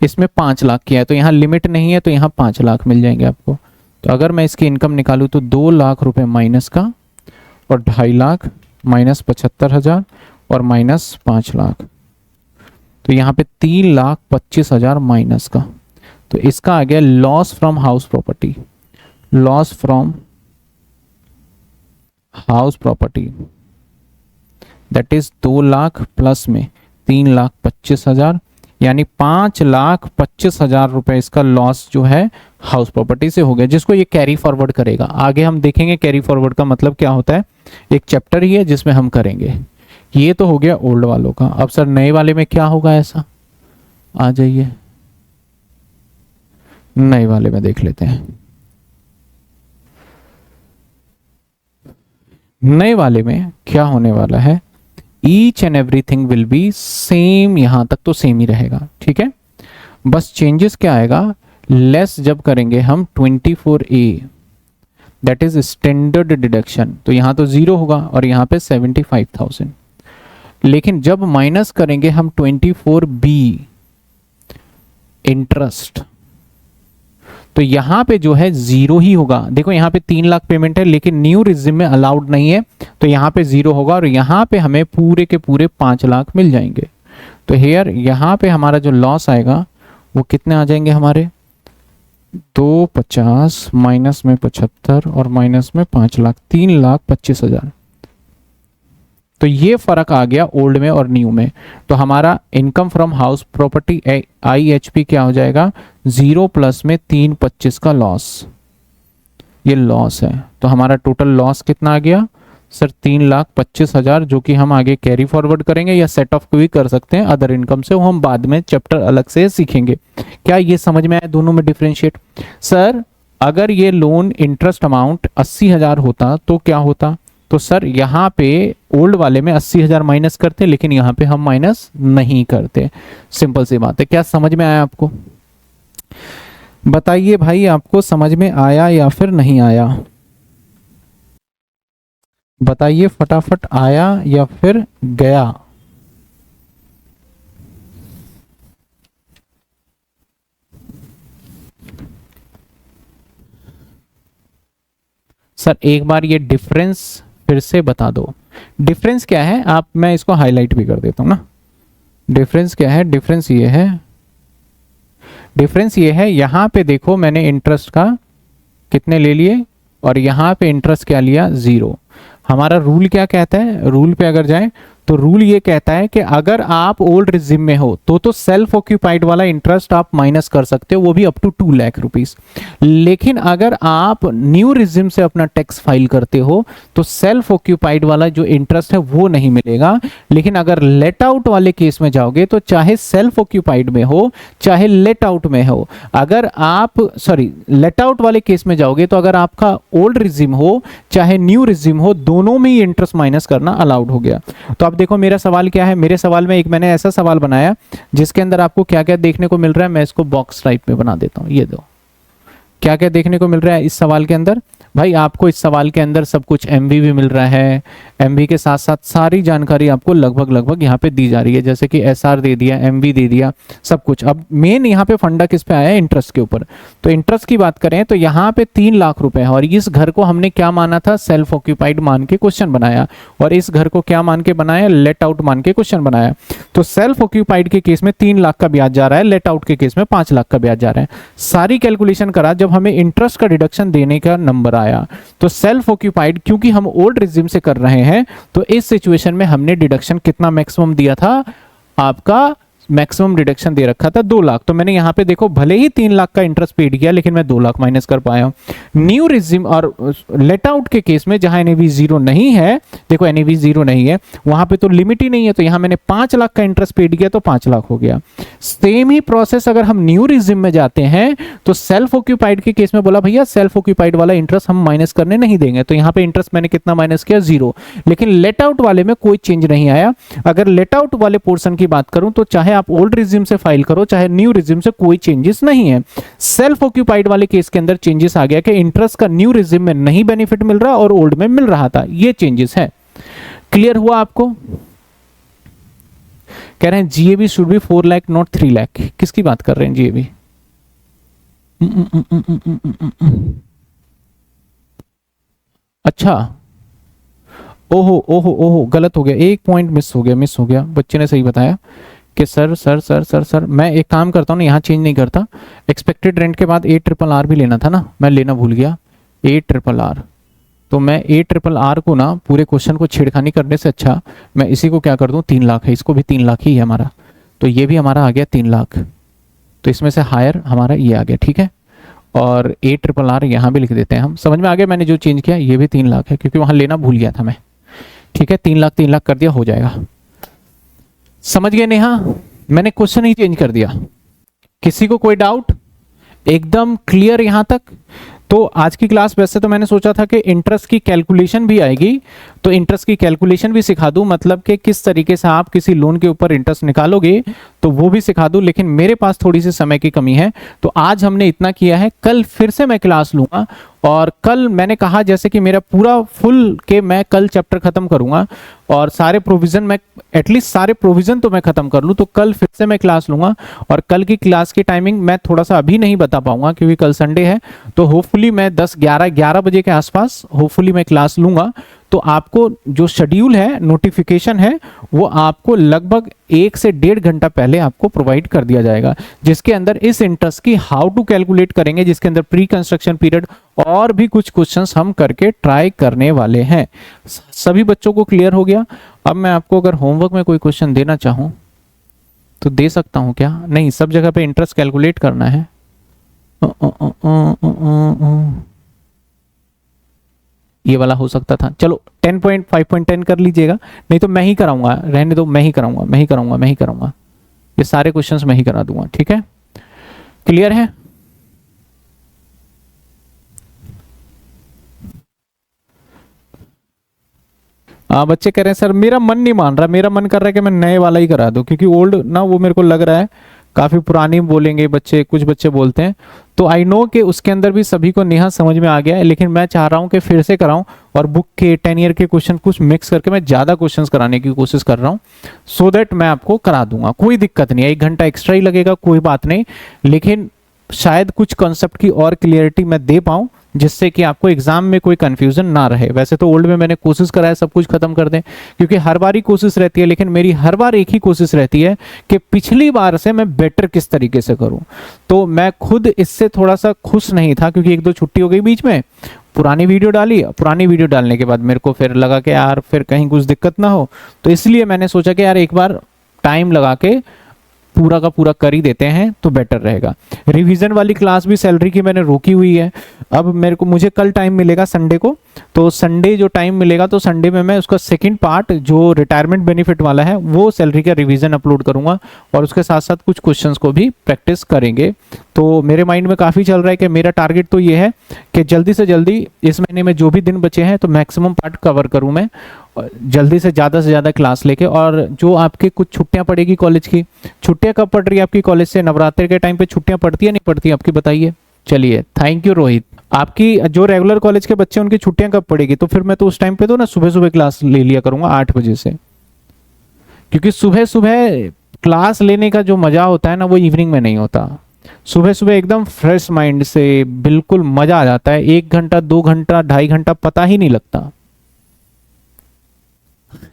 S1: इसमें 5 लाख किया है तो यहाँ लिमिट नहीं है, तो यहाँ 5 लाख मिल जाएंगे आपको। तो अगर मैं इसकी इनकम निकालूं तो 2 लाख रुपए माइनस का और 2.5 लाख माइनस 75,000 और माइनस 5 लाख, तो यहाँ पे 3,25,000 माइनस का, तो इसका आ गया loss from house property, loss from house property that is 2 lakh plus में 3,25,000, यानी 5,25,000 रुपए इसका लॉस जो है हाउस प्रॉपर्टी से हो गया, जिसको ये कैरी फॉरवर्ड करेगा। आगे हम देखेंगे कैरी फॉरवर्ड का मतलब क्या होता है, एक चैप्टर ही है जिसमें हम करेंगे। ये तो हो गया ओल्ड वालों का। अब सर नए वाले में क्या होगा, ऐसा आ जाइए नए वाले में देख लेते हैं। नए वाले में क्या होने वाला है, each and everything will be same, यहां तक तो सेम ही रहेगा। ठीक है, बस चेंजेस क्या आएगा, लेस जब करेंगे हम 24A that is standard deduction, तो यहां तो 0 होगा और यहां पे 75,000, लेकिन जब माइनस करेंगे हम 24B इंटरेस्ट, तो यहां पे जो है 0 ही होगा। देखो यहां पे 3 लाख पेमेंट है, लेकिन न्यू रिज्यूम में अलाउड नहीं है, तो यहां पे 0 होगा और यहां पे हमें पूरे के पूरे 5 लाख मिल जाएंगे। तो हेयर यहां पे हमारा जो लॉस आएगा वो कितने आ जाएंगे हमारे, 250 माइनस में 75 और माइनस में 5 लाख, 3,25,000। तो ये फर्क आ गया ओल्ड में और न्यू में। तो हमारा income from house property IHP क्या हो जाएगा, 0 प्लस में 325 का लॉस, ये लॉस है। तो हमारा टोटल लॉस कितना आ गया सर, 3,25,000, जो कि हम आगे कैरी फॉरवर्ड करेंगे या सेट ऑफ भी कर सकते हैं अदर इनकम से, वो हम बाद में चैप्टर अलग से सीखेंगे। क्या ये समझ में आया दोनों में डिफरेंशिएट। सर अगर ये लोन इंटरेस्ट अमाउंट 80,000 होता तो क्या होता, तो सर यहाँ पे ओल्ड वाले में 80,000 माइनस करते, लेकिन यहाँ पे हम माइनस नहीं करते। सिंपल सी बात है। क्या समझ में आया आपको, बताइए भाई, आपको समझ में आया या फिर नहीं आया, बताइए फटाफट, आया या फिर गया। सर एक बार ये डिफरेंस फिर से बता दो, डिफरेंस क्या है आप, मैं इसको हाईलाइट भी कर देता हूं ना। डिफरेंस क्या है, डिफरेंस ये है, डिफरेंस ये है, यहां पे देखो मैंने इंटरेस्ट का कितने ले लिए और यहां पे इंटरेस्ट क्या लिया, 0। हमारा रूल क्या कहता है, रूल पे अगर जाएं तो रूल ये कहता है कि अगर आप ओल्ड रिजिम में हो तो सेल्फ ऑक्यूपाइड वाला इंटरेस्ट आप माइनस कर सकते हो, वो भी अप टू 2 लाख रुपीस। लेकिन अगर आप न्यू रिजिम से अपना टैक्स फाइल करते हो तो सेल्फ ऑक्यूपाइड वाला जो इंटरेस्ट है वो नहीं मिलेगा। लेकिन अगर लेट आउट वाले केस में जाओगे तो चाहे सेल्फ ऑक्यूपाइड में हो चाहे लेट आउट में हो, अगर आप लेट आउट वाले केस में जाओगे तो अगर आपका ओल्ड रिजिम हो चाहे न्यू रिजिम हो, दोनों में ही इंटरेस्ट माइनस करना अलाउड हो गया। तो अब देखो मेरा सवाल क्या है, मेरे सवाल में एक मैंने ऐसा सवाल बनाया जिसके अंदर आपको क्या क्या देखने को मिल रहा है, मैं इसको बॉक्स टाइप में बना देता हूं। ये दो क्या क्या देखने को मिल रहा है इस सवाल के अंदर, भाई आपको इस सवाल के अंदर सब कुछ MV भी मिल रहा है, MV के साथ साथ सारी जानकारी आपको लगभग यहाँ पे दी जा रही है, जैसे कि SR दे दिया, MV दे दिया, सब कुछ। अब मेन यहाँ पे फंडा किस पे आया है, इंटरेस्ट के ऊपर। तो इंटरेस्ट की बात करें तो यहाँ पे 3 लाख रुपए है और इस घर को हमने क्या माना था, सेल्फ ऑक्यूपाइड मान के क्वेश्चन बनाया, और इस घर को क्या मान के बनाया, लेट आउट मान के क्वेश्चन बनाया। तो सेल्फ ऑक्यूपाइड के केस में 3 लाख का ब्याज जा रहा है, लेट आउट के केस में 5 लाख का ब्याज जा रहा है। सारी कैलकुलेशन करा, जब हमें इंटरेस्ट का डिडक्शन देने का नंबर आया। तो सेल्फ ऑक्यूपाइड क्योंकि हम ओल्ड रिज्यूम से कर रहे हैं, तो इस सिचुएशन में हमने डिडक्शन कितना मैक्सिमम दिया था, आपका मैक्सिमम रिडक्शन दे रखा था 2 लाख। तो मैंने यहाँ पे देखो भले ही 3 लाख का इंटरेस्ट पेड किया, लेकिन मैं 2 लाख माइनस कर पाया। न्यू रिज्यूम और लेट आउट के केस में जहां एनएवी 0 नहीं है, देखो एनएवी 0 नहीं है, वहां पे तो लिमिट ही नहीं है, तो यहां मैंने 5 लाख का इंटरेस्ट पेड किया तो 5 लाख हो गया। सेम ही प्रोसेस अगर हम न्यू रिज्यूम में जाते हैं तो सेल्फ ऑक्यूपाइड के केस में बोला भैया सेल्फ ऑक्यूपाइड वाला इंटरेस्ट हम माइनस करने नहीं देंगे, तो यहाँ पे इंटरेस्ट मैंने कितना माइनस किया 0। लेकिन लेट आउट वाले में कोई चेंज नहीं आया। अगर लेट आउट वाले पोर्शन की बात करूं तो चाहे आप ओल्ड रिज्यूम से फाइल करो चाहे न्यू रिज्यूम से, कोई चेंजेस नहीं है। सेल्फ ऑक्यूपाइड वाले केस के अंदर चेंजेस आ गया कि इंटरेस्ट का न्यू रिज्यूम में नहीं बेनिफिट मिल रहा और ओल्ड में मिल रहा था, ये चेंजेस है। क्लियर हुआ आपको? कह रहे हैं GAB should be 4 lakh not 3 lakh. किसकी बात कर रहे हैं जीएबी? अच्छा, ओहो ओहो ओहो, गलत हो गया, एक पॉइंट मिस हो गया। बच्चे ने सही बताया कि सर मैं एक काम करता हूँ ना, यहाँ चेंज नहीं करता। एक्सपेक्टेड रेंट के बाद ARRR भी लेना था ना, मैं लेना भूल गया ARRR। तो मैं ARRR को ना पूरे क्वेश्चन को छेड़खानी करने से अच्छा मैं इसी को क्या कर दूं, 3 लाख है, इसको भी 3 लाख ही है हमारा, तो ये भी हमारा आ गया 3 लाख। तो इसमें से हायर हमारा ये आ गया, ठीक है। और ARRR यहाँ भी लिख देते हैं हम। समझ में आ गया मैंने जो चेंज किया, ये भी 3 लाख है क्योंकि वहाँ लेना भूल गया था मैं, ठीक है। 3 लाख कर दिया, हो जाएगा। समझ गए नेहा? मैंने क्वेश्चन ही चेंज कर दिया। किसी को कोई डाउट? एकदम क्लियर यहां तक? तो आज की क्लास वैसे तो मैंने सोचा था कि इंटरेस्ट की कैलकुलेशन भी आएगी, तो इंटरेस्ट की कैलकुलेशन भी सिखा दूं, मतलब कि किस तरीके से आप किसी लोन के ऊपर इंटरेस्ट निकालोगे तो वो भी सिखा दूं, लेकिन मेरे पास थोड़ी सी समय की कमी है, तो आज हमने इतना किया है। कल फिर से मैं क्लास लूंगा, और कल मैंने कहा जैसे कि मेरा पूरा फुल के मैं कल चैप्टर खत्म करूंगा और सारे प्रोविजन मैं एटलीस्ट सारे प्रोविजन तो मैं खत्म कर लूं, तो कल फिर से मैं क्लास लूंगा। और कल की क्लास की टाइमिंग मैं थोड़ा सा अभी नहीं बता पाऊंगा क्योंकि कल संडे है, तो होपफुली मैं 10-11 बजे के आसपास होपफुली मैं क्लास लूंगा। तो आपको जो शेड्यूल है, नोटिफिकेशन है, वो आपको लगभग 1 से 1.5 घंटा पहले आपको प्रोवाइड कर दिया जाएगा, जिसके अंदर इस इंटरेस्ट की हाउ टू कैलकुलेट करेंगे, जिसके अंदर प्री कंस्ट्रक्शन पीरियड और भी कुछ क्वेश्चंस हम करके ट्राई करने वाले हैं। सभी बच्चों को क्लियर हो गया? अब मैं आपको अगर होमवर्क में कोई क्वेश्चन देना चाहूं तो दे सकता हूं क्या? नहीं, सब जगह पे इंटरेस्ट कैलकुलेट करना है। ये वाला हो सकता था। चलो 10.5.10 कर लीजिएगा, नहीं तो मैं ही कराऊंगा, रहने दो, मैं ही कराऊंगा। ये सारे क्वेश्चंस मैं ही करा दूंगा, ठीक है। क्लियर है? बच्चे कह रहे हैं सर मेरा मन नहीं मान रहा, मेरा मन कर रहा है कि मैं नए वाला ही करा दूं, क्योंकि ओल्ड ना वो मेरे को लग रहा है काफी पुरानी बोलेंगे बच्चे, कुछ बच्चे बोलते हैं। तो आई नो कि उसके अंदर भी सभी को नेहा समझ में आ गया है, लेकिन मैं चाह रहा हूं कि फिर से कराऊं और बुक के 10 ईयर के क्वेश्चन कुछ मिक्स करके मैं ज्यादा क्वेश्चंस कराने की कोशिश कर रहा हूं, सो दैट मैं आपको करा दूंगा। कोई दिक्कत नहीं है, 1 घंटा एक्स्ट्रा ही लगेगा, कोई बात नहीं, लेकिन शायद कुछ कॉन्सेप्ट की और क्लियरिटी मैं दे पाऊं जिससे कि आपको एग्जाम में कोई कंफ्यूजन ना रहे। वैसे तो ओल्ड में मैंने कोशिश करा है सब कुछ खत्म कर दें, क्योंकि हर बार ही कोशिश रहती है, लेकिन मेरी हर बार एक ही कोशिश रहती है कि पिछली बार से मैं बेटर किस तरीके से करूं। तो मैं खुद इससे थोड़ा सा खुश नहीं था क्योंकि 1-2 छुट्टी हो गई बीच में, पुरानी वीडियो डाली, पुरानी वीडियो डालने के बाद मेरे को फिर लगा कि यार फिर कहीं कुछ दिक्कत ना हो, तो इसलिए मैंने सोचा कि यार एक बार टाइम लगा के पूरा का पूरा कर ही देते हैं तो बेटर रहेगा। रिवीजन वाली क्लास भी सैलरी की मैंने रोकी हुई है। अब मुझे कल टाइम मिलेगा संडे को, तो संडे जो टाइम मिलेगा तो संडे में मैं उसका सेकंड पार्ट जो रिटायरमेंट बेनिफिट वाला है वो सैलरी का रिवीजन अपलोड करूंगा, और उसके साथ साथ कुछ क्वेश्चंस को भी प्रैक्टिस करेंगे। तो मेरे माइंड में काफ़ी चल रहा है कि मेरा टारगेट तो ये है कि जल्दी से जल्दी इस महीने में जो भी दिन बचे हैं तो मैक्सिमम पार्ट कवर करूँ मैं, जल्दी से ज़्यादा क्लास लेके। और जो आपके कुछ छुट्टियां पड़ेगी कॉलेज की, छुट्टियां कब पड़ रही है आपकी कॉलेज से? नवरात्रि के टाइम पे छुट्टियां पड़ती है नहीं पड़ती आपकी, बताइए। चलिए, थैंक यू रोहित। आपकी जो रेगुलर कॉलेज के बच्चे उनकी छुट्टियां कब पड़ेगी? तो फिर मैं तो उस टाइम पे तो ना सुबह क्लास ले लिया करूंगा 8 बजे से, क्योंकि सुबह क्लास लेने का जो मजा होता है ना वो इवनिंग में नहीं होता। सुबह एकदम फ्रेश माइंड से बिल्कुल मजा आ जाता है, 1 घंटा 2 घंटा 2.5 घंटा पता ही नहीं लगता।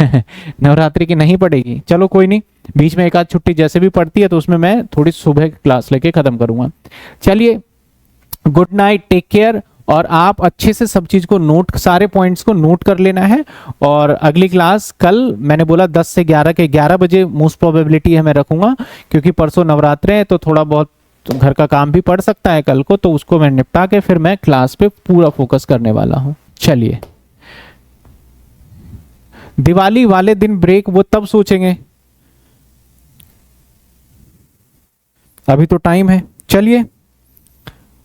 S1: नवरात्रि की नहीं पड़ेगी, चलो कोई नहीं, बीच में एक आध छुट्टी जैसे भी पड़ती है तो उसमें मैं थोड़ी सुबह क्लास लेके खत्म करूंगा। चलिए, गुड नाइट, टेक केयर, और आप अच्छे से सब चीज़ को नोट, सारे पॉइंट्स को नोट कर लेना है। और अगली क्लास कल मैंने बोला 10 से 11 के 11 बजे मोस्ट प्रोबेबिलिटी है मैं रखूँगा, क्योंकि परसों नवरात्रे हैं तो थोड़ा बहुत घर का काम भी पड़ सकता है कल को, तो उसको मैं निपटा के फिर मैं क्लास पे पूरा फोकस करने वाला हूँ। चलिए, दिवाली वाले दिन ब्रेक वो तब सोचेंगे, अभी तो टाइम है। चलिए,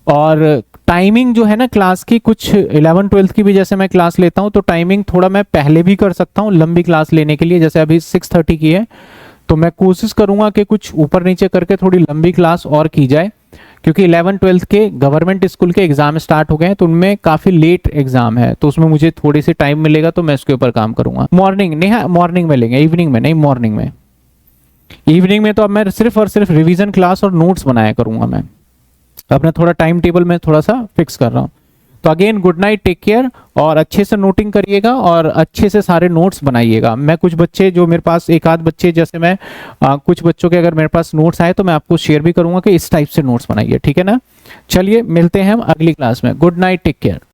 S1: और टाइमिंग जो है ना क्लास की, कुछ 11 12 की भी जैसे मैं क्लास लेता हूं तो टाइमिंग थोड़ा मैं पहले भी कर सकता हूं लंबी क्लास लेने के लिए। जैसे अभी 6:30 की है तो मैं कोशिश करूंगा कि कुछ ऊपर नीचे करके थोड़ी लंबी क्लास और की जाए, क्योंकि 11 12 के गवर्नमेंट स्कूल के एग्जाम स्टार्ट हो गए हैं तो उनमें काफ़ी लेट एग्जाम है, तो उसमें मुझे थोड़ी सी टाइम मिलेगा तो मैं इसके ऊपर काम करूंगा। मॉर्निंग नहीं, मॉर्निंग में लेंगे, इवनिंग में नहीं, मॉर्निंग में। इवनिंग में तो अब मैं सिर्फ और सिर्फ रिवीजन क्लास और नोट्स बनाया करूंगा। मैं अपना थोड़ा टाइम टेबल में थोड़ा सा फिक्स कर रहा हूँ। तो again good night, take care, और अच्छे से नोटिंग करिएगा और अच्छे से सारे नोट्स बनाइएगा। मैं कुछ बच्चे जो मेरे पास, एक आध बच्चे जैसे मैं कुछ बच्चों के अगर मेरे पास नोट्स आए तो मैं आपको शेयर भी करूंगा कि इस टाइप से नोट्स बनाइए, ठीक है ना। चलिए, मिलते हैं हम अगली क्लास में। Good night, take care.